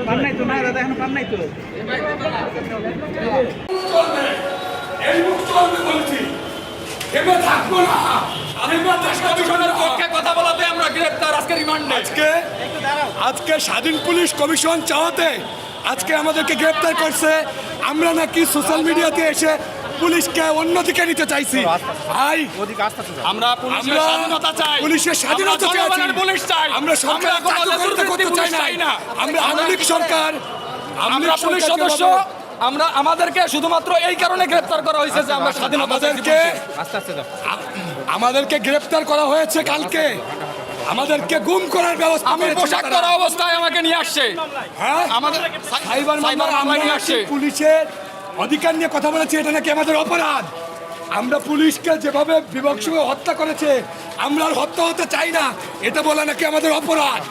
পান নাই তো না দাদা, এখন পান নাই তো। এই মুখ চলবে বলছি, এবার থাকবো না। কথা বলাতে আমরা গ্রেপ্তার, আজকে রিমান্ডে। আজকে স্বাধীন পুলিশ কমিশন চাওয়াতে আজকে আমাদেরকে গ্রেপ্তার করছে। আমরা নাকি সোশ্যাল মিডিয়াতে এসে পুলিশকে অন্যদিকে নিতে চাইছি। আমরা পুলিশের স্বাধীনতা চাই, পুলিশের স্বাধীনতা চাই, আমরা সরকার করতে চাই না। আমরা আওয়ামী সরকার, আমরা পুলিশ সদস্য, আমরা আমাদেরকে শুধুমাত্র এই কারণে গ্রেপ্তার করা হয়েছে যে আমরা স্বাধীনতা আমাদেরকে গ্রেপ্তার করা হয়েছে। কালকে আমাদেরকে গুম করার ব্যবস্থা, আমি পোশাক পরা অবস্থায় আমাকে নিয়ে আসছে। হ্যাঁ, আমাদের সাইবার মামলা নিয়ে আসছে। পুলিশের অধিকার নিয়ে কথা বলেছি, এটা নাকি আমাদের অপরাধ। আমরা পুলিশকে যেভাবে বিভৎসভাবে হত্যা করেছে, আমরা আর হত্যা হতে চাই না, এটা বলা নাকি আমাদের অপরাধ।